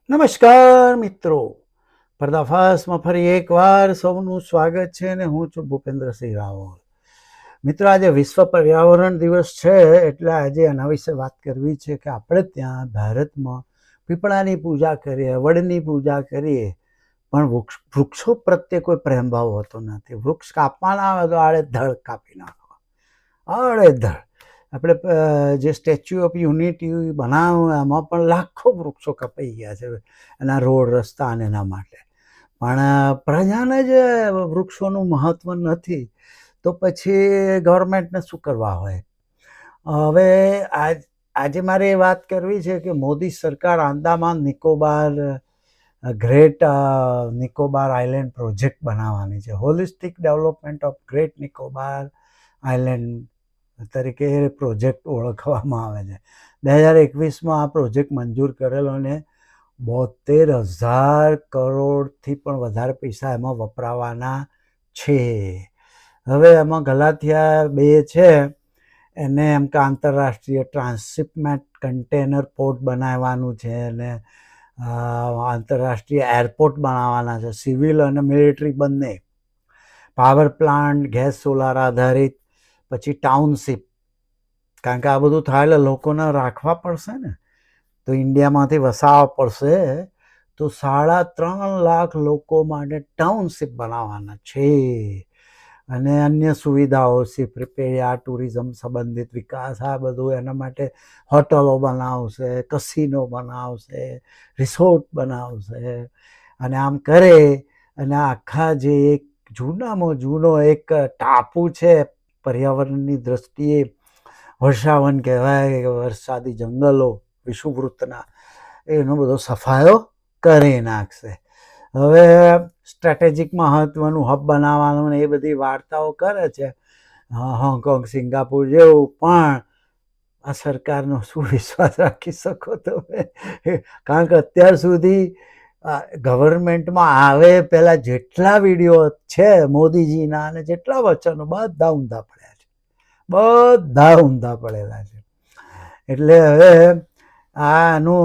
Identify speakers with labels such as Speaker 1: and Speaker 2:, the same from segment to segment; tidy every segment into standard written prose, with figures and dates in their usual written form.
Speaker 1: નમસ્કાર મિત્રો, પર્દાફાશમાં ફરી એકવાર સૌનું સ્વાગત છે અને હું છું ભૂપેન્દ્રસિંહ રાવલ. મિત્રો, આજે વિશ્વ પર્યાવરણ દિવસ છે એટલે આજે એના વિશે વાત કરવી છે કે આપણે ત્યાં ભારતમાં પીપળાની પૂજા કરીએ, વડની પૂજા કરીએ, પણ વૃક્ષો પ્રત્યે કોઈ પ્રેમભાવ હોતો નથી. વૃક્ષ કાપવાના આવે તો આડેધડ કાપી નાખવા, આડેધડ. આપણે જે સ્ટેચ્યુ ઓફ યુનિટી બનાવ્યું એમાં પણ લાખો વૃક્ષો કપાઈ ગયા છે એના રોડ રસ્તા અને એના માટે. પણ પ્રજાને જ વૃક્ષોનું મહત્વ નથી તો પછી ગવર્મેન્ટને શું કરવા હોય. હવે આજે મારે એ વાત કરવી છે કે મોદી સરકાર Andaman Nicobar great Nicobar island project બનાવવાની છે. Holistic development of great Nicobar island તરીકે એ પ્રોજેક્ટ ઓળખવામાં આવે છે. 2021માં આ પ્રોજેક્ટ મંજૂર કરેલો અને 72,000 કરોડથી પણ વધારે પૈસા એમાં વપરાવાના છે. હવે એમાં ગલાથિયા 2 છે એને એમ કે આંતરરાષ્ટ્રીય ટ્રાન્સશિપમેન્ટ કન્ટેનર પોર્ટ બનાવવાનું છે અને આંતરરાષ્ટ્રીય એરપોર્ટ બનાવવાના છે, સિવિલ અને મિલિટરી બંને. પાવર પ્લાન્ટ, ગેસ સોલાર આધારિત, પછી ટાઉનશીપ, કારણ કે આ બધું થાય એટલે લોકોને રાખવા પડશે ને, તો ઇન્ડિયામાંથી વસાવવા પડશે. તો 3.5 લાખ લોકો માટે ટાઉનશીપ બનાવવાના છે અને અન્ય સુવિધાઓ, સીપ રિપેરિયા, ટુરિઝમ સંબંધિત વિકાસ, આ બધું એના માટે હોટલો બનાવશે, કસિનો બનાવશે, રિસોર્ટ બનાવશે. અને આમ કરે અને આખા જે એક જૂનામાં જૂનો એક ટાપુ છે પર્યાવરણની દ્રષ્ટિએ, વર્ષાવન કહેવાય, વરસાદી જંગલો વિષુવવૃત્તના, એનો બધો સફાયો કરી નાખશે. હવે સ્ટ્રેટેજિક મહત્વનું હબ બનાવવાનું એ બધી વાર્તાઓ કરે છે, હોંગકોંગ, સિંગાપુર જેવું. પણ આ સરકારનો શું વિશ્વાસ રાખી શકો તમે? કારણ કે અત્યાર સુધી ગવર્મેન્ટમાં આવે પહેલા જેટલા વિડીયો છે મોદીજીના અને જેટલા વચનો, બધા ઊંધા પડ્યા છે, બધા ઊંધા પડેલા છે. એટલે હવે આનું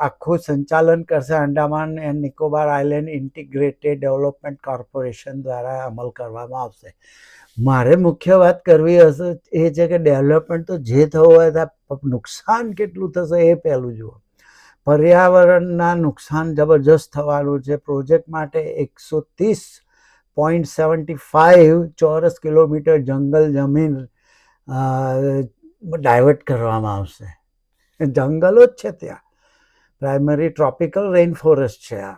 Speaker 1: આખું સંચાલન કરશે Andaman and Nicobar island integrated development corporation દ્વારા અમલ કરવામાં આવશે. મારે મુખ્ય વાત કરવી હશે એ છે કે ડેવલપમેન્ટ તો જે થવું હોય નુકસાન કેટલું થશે એ પહેલું જુઓ. પર્યાવરણના નુકસાન જબરજસ્ત થવાનું છે. પ્રોજેક્ટ માટે 130.75 ચોરસ કિલોમીટર જંગલ જમીન ડાયવર્ટ કરવામાં આવશે. જંગલો જ છે ત્યાં, પ્રાઇમરી ટ્રોપિકલ રેઇન ફોરેસ્ટ છે આ.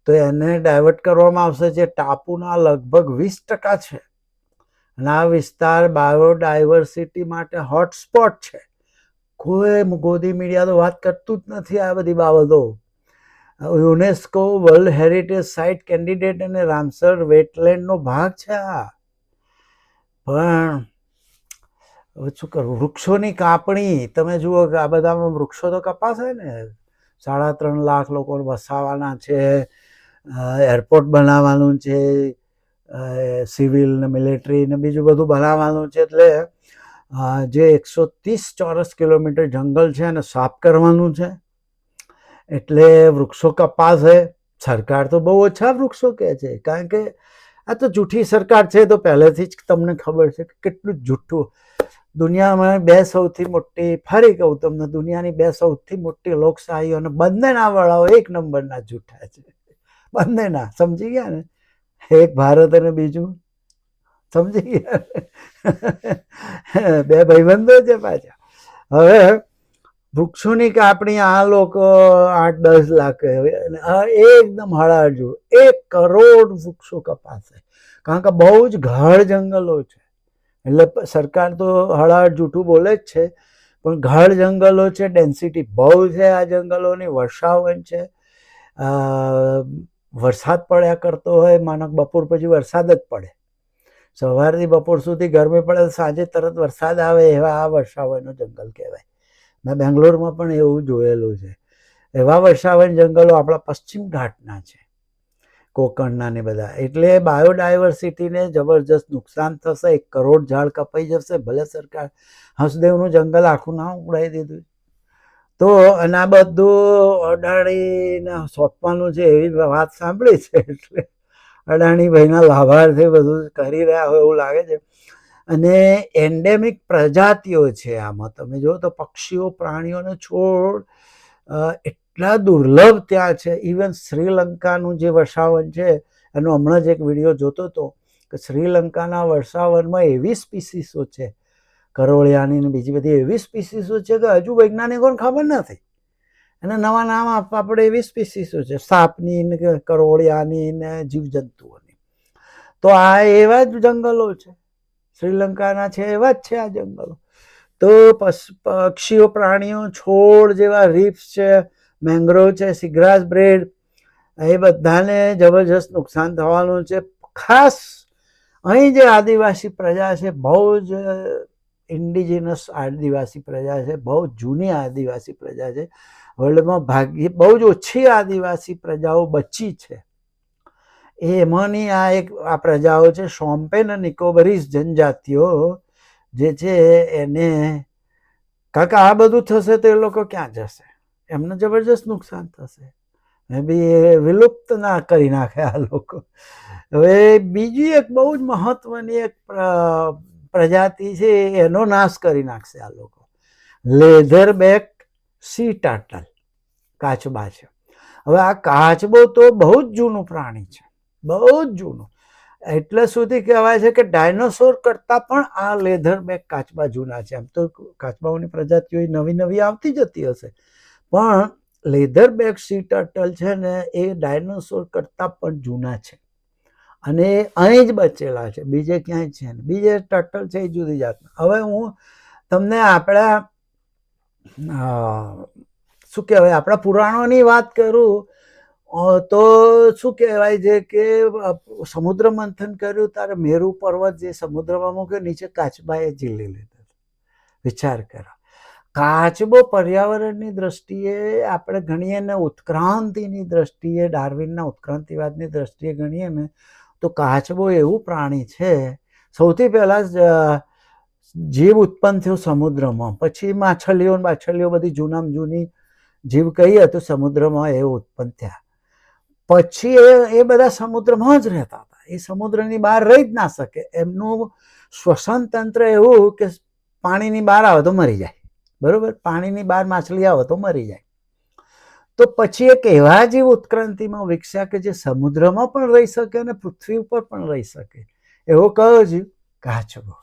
Speaker 1: તો એને ડાયવર્ટ કરવામાં આવશે, જે ટાપુના લગભગ 20% છે. અને આ વિસ્તાર બાયોડાયવર્સિટી માટે હોટસ્પોટ છે. કોઈ ગોદી મીડિયા તો વાત કરતું જ નથી આ બધી બાબતો. UNESCO world heritage site candidate અને રામસર વેટલેન્ડનો ભાગ છે આ. પણ શું કરવું? વૃક્ષોની કાપણી તમે જુઓ કે આ બધામાં વૃક્ષો તો કપાશે ને. 3.5 લાખ લોકો વસાવાના છે, એરપોર્ટ બનાવવાનું છે, સિવિલ ને મિલિટરી ને બીજું બધું બનાવવાનું છે. એટલે જે 130 ચોરસ કિલોમીટર જંગલ છે એને સાફ કરવાનું છે. એટલે વૃક્ષો કપાશે. સરકાર તો બહુ ઓછા વૃક્ષો કહે છે, કારણ કે આ તો જૂઠી સરકાર છે. તો પહેલેથી જ તમને ખબર છે કે કેટલું જૂઠું. દુનિયામાં 2 સૌથી મોટી, ફરી કહું તમને, દુનિયાની 2 સૌથી મોટી લોકશાહીઓ અને બંનેના વડાઓ 1 નંબરના જૂઠા છે. બંનેના, સમજી ગયા ને? એક ભારત અને બીજું, સમજી ગયા? 2 ભાઈબંધો છે પાછા. હવે વૃક્ષોની કાપણી આ લોકો 8-10 લાખ એકદમ હળાજુ 1 કરોડ વૃક્ષો કપાશે, કારણ કે બહુ જ ગાઢ જંગલો છે. એટલે સરકાર તો હળાહળ જૂઠું બોલે જ છે, પણ ગાઢ જંગલો છે, ડેન્સિટી બહુ છે આ જંગલોની, વર્ષાવન છે. વરસાદ પડ્યા કરતો હોય, માનો બપોર પછી વરસાદ જ પડે, સવારથી બપોર સુધી ગરમી પડે, સાંજે તરત વરસાદ આવે, એવા આ વર્ષાવનનો જંગલ કહેવાય. મેં બેંગ્લોરમાં પણ એવું જોયેલું છે. એવા વર્ષાવન જંગલો આપણા પશ્ચિમ ઘાટના છે, કોકણના ને બધા. એટલે બાયોડાયવર્સિટીને જબરજસ્ત નુકસાન થશે. 1 કરોડ ઝાડ કપાઈ જશે. ભલે સરકાર હસદેવનું જંગલ આખું ના ઉડાવી દીધું, તો અને આ બધું અડાણીને સોંપવાનું છે એવી વાત સાંભળી છે, એટલે અડાણીભાઈના લાભાર્થે બધું કરી રહ્યા હોય એવું લાગે છે. અને એન્ડેમિક પ્રજાતિઓ છે આમાં, તમે જો તો પક્ષીઓ, પ્રાણીઓ અને છોડ એટલા દુર્લભ ત્યાં છે. ઇવન શ્રીલંકાનું જે વર્ષાવન છે એનો હમણાં જ એક વિડીયો જોતો હતો કે શ્રીલંકાના વર્ષાવનમાં એવી સ્પીસીસો છે, કરોળિયાની ને બીજી બધી એવી સ્પીસીસો છે કે હજુ વૈજ્ઞાનિકોને ખબર નથી. અને નવા નામ આપવા પડે એવી સ્પીસીસો છે, સાપની ને કરોળિયાની ને જીવજંતુઓની. તો આ એવા જ જંગલો છે, શ્રીલંકાના છે એવા જ છે આ જંગલો. તો પક્ષીઓ, પ્રાણીઓ, છોડ જેવા રીફ્સ છે, મેંગ્રોવ છે, સીગ્રાસ બ્રેડ, એ બધાને જબરજસ્ત નુકસાન થવાનું છે. ખાસ અહીં જે આદિવાસી પ્રજા છે, બહુ જ ઇન્ડિજિનસ આદિવાસી પ્રજા છે, બહુ જૂની આદિવાસી પ્રજા છે. વર્લ્ડમાં બહુ જ ઓછી આદિવાસી પ્રજાઓ બચી છે. એમાંની આ પ્રજાઓ છે શોમ્પેન અને નિકોબારીઝ જનજાતિઓ જે છે એને. કારણ કે આ બધું થશે તો એ લોકો ક્યાં જશે, એમને જબરજસ્ત નુકસાન થશે. મે બી વિલુપ્ત ના કરી નાખે આ લોકો. હવે બીજી એક બહુ જ મહત્વની એક પ્રજાતિ છે એનો નાશ કરી નાખશે આ લોકો. લેધરબેક સી ટર્ટલ, કાચબા છે. હવે આ કાચબો તો બહુ જ જૂનું પ્રાણી છે, બહુ જ જૂનું. એટલે સુધી કહેવાય છે કે ડાયનોસોર કરતા પણ આ લેધરબેક કાચબા જૂના છે. આમ તો કાચબાઓની પ્રજાતિઓ નવી નવી આવતી જતી હશે, પણ લેધરબેક સી ટર્ટલ છે ને એ ડાયનોસોર કરતા પણ જૂના છે. અને અહીં જ બચેલા છે, બીજે ક્યાંય છે ને. બીજે ટર્ટલ છે એ જુદી જાતના. હવે હું તમને આપણા શું કહેવાય, આપણા પુરાણોની વાત કરું તો શું કહેવાય છે કે સમુદ્ર મંથન કર્યું ત્યારે મેરુ પર્વત જે સમુદ્રમાં મૂક્યો, નીચે કાચબાએ ઝીલી લીધો. વિચાર કરો, કાચબો પર્યાવરણની દ્રષ્ટિએ આપણે ગણીએ ને, ઉત્ક્રાંતિની દ્રષ્ટિએ, ડાર્વિનના ઉત્ક્રાંતિવાદની દ્રષ્ટિએ ગણીએ ને, તો કાચબો એવું પ્રાણી છે. સૌથી પહેલા જીવ ઉત્પન્ન થયું સમુદ્રમાં, પછી માછલીઓ બધી જૂનામાં જૂની જીવ કહીએ તો સમુદ્રમાં એ ઉત્પન્ન થયા. પછી એ બધા સમુદ્રમાં જ રહેતા હતા, એ સમુદ્રની બહાર રહી જ ના શકે. એમનું શ્વસન તંત્ર એવું કે પાણીની બહાર આવે તો મરી જાય, બરોબર. પાણીની બહાર માછલી આવે તો મરી જાય. તો પછી એક એવા જીવ ઉત્ક્રાંતિમાં વિકસ્યા કે જે સમુદ્રમાં પણ રહી શકે અને પૃથ્વી ઉપર પણ રહી શકે. એવો કયો જીવ? કાચબો.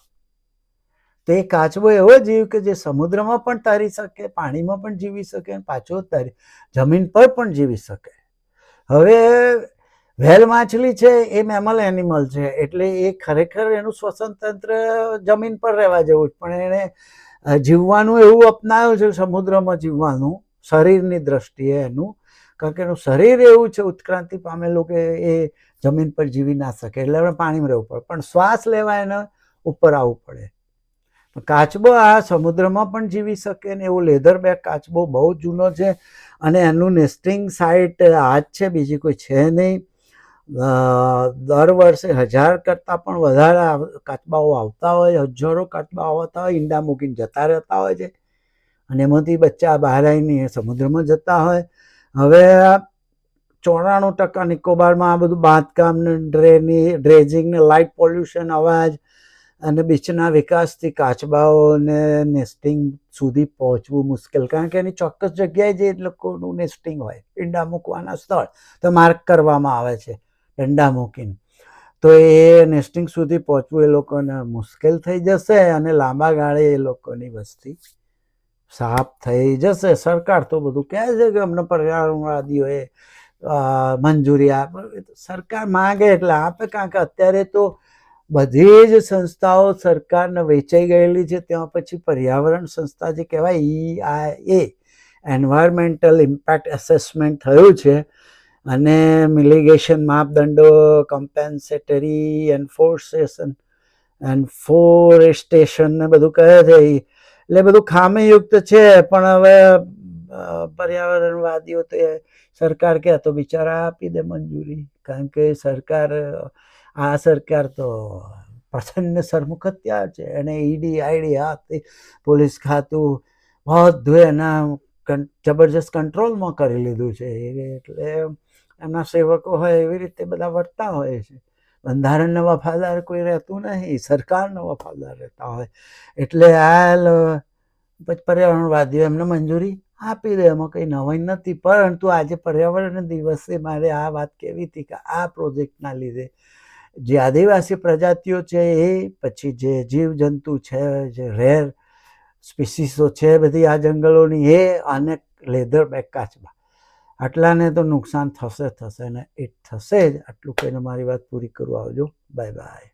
Speaker 1: તો એ કાચબો એવો જીવ કે જે સમુદ્રમાં પણ તરી શકે, પાણીમાં પણ જીવી શકે, પાછો જમીન પર પણ જીવી શકે. હવે વ્હેલ માછલી છે એ મેમલ એનિમલ છે, એટલે એ ખરેખર એનું શ્વસન તંત્ર જમીન પર રહેવા જેવું જ, પણ એને જીવવાનું એવું અપનાવ્યું છે સમુદ્રમાં જીવવાનું, શરીરની દ્રષ્ટિએ એનું. કારણ કે એનું શરીર એવું છે ઉત્ક્રાંતિ પામેલું કે એ જમીન પર જીવી ના શકે, એટલે આપણે પાણીમાં રહેવું પડે, પણ શ્વાસ લેવા એને ઉપર આવવું પડે. કાચબો આ સમુદ્રમાં પણ જીવી શકે ને. એવું લેધરબેક કાચબો બહુ જૂનો છે અને એનું નેસ્ટિંગ સાઇટ આ જ છે, બીજી કોઈ છે નહીં. દર વર્ષે 1000 કરતાં પણ વધારે કાચબાઓ આવતા હોય, હજારો કાચબાઓ આવતા હોય, ઈંડા મૂકીને જતા રહેતા હોય છે, અને એમાંથી બચ્ચા બહાર આવીને સમુદ્રમાં જતા હોય. હવે 94% નિકોબારમાં આ બધું બાંધકામ ને ડ્રેજિંગ ને લાઇટ પોલ્યુશન, અવાજ અને બીચના વિકાસથી કાચબાઓને નેસ્ટિંગ સુધી પહોંચવું મુશ્કેલ. કારણ કે એની ચોક્કસ જગ્યાએ જે લોકોનું નેસ્ટિંગ હોય, ઈંડા મૂકવાના સ્થળ તો માર્ક કરવામાં આવે છે દંડા મૂકીને. તો એ નેસ્ટિંગ સુધી પહોંચવું એ લોકોને મુશ્કેલ થઈ જશે અને લાંબા ગાળે એ લોકોની વસ્તી સાફ થઈ જશે. સરકાર તો બધું કહે છે કે અમને પર્યાવરણવાદીઓએ મંજૂરી આપે, સરકાર માંગે એટલે આપે. કારણ કે અત્યારે તો બધી જ સંસ્થાઓ સરકારને વેચાઈ ગયેલી છે. ત્યાં પછી પર્યાવરણ સંસ્થા જે કહેવાય EIA, એન્વાયરમેન્ટલ ઇમ્પેક્ટ એસેસમેન્ટ થયું છે, અને મિલિગેશન માપદંડો, કમ્પેન્સેટરી એન્ફોરેસ્ટેશન ને બધું કહે છે. એટલે બધું ખામીયુક્ત છે. પણ હવે પર્યાવરણવાદીઓ તો સરકાર કે તો બિચારા આપી દે મંજૂરી. કારણ કે આ સરકાર તો પ્રચંડ સરમુખત્યા છે. એને ઈડી, આઈડી, પોલીસ ખાતું બધું એના જબરજસ્ત કંટ્રોલમાં કરી લીધું છે. એટલે એમના સેવકો હોય એવી રીતે બધા વર્તા હોય છે. બંધારણને વફાદાર કોઈ રહેતું નહીં, સરકારને વફાદાર રહેતા હોય. એટલે આ પર્યાવરણવાદીઓ એમને મંજૂરી આપી દે, એમાં કંઈ નવાઈ નથી. પરંતુ આજે પર્યાવરણ દિવસે મારે આ વાત કહેવી હતી કે આ પ્રોજેક્ટના લીધે જે આદિવાસી પ્રજાતિઓ છે એ, પછી જે જીવજંતુ છે, જે રેર સ્પીસીસો છે બધી આ જંગલોની, એ અને લેધરબેક કાચબા, આટલાને તો નુકસાન થશે ને એ થશે જ. આટલું કહીને મારી વાત પૂરી કરું. આવજો, બાય બાય.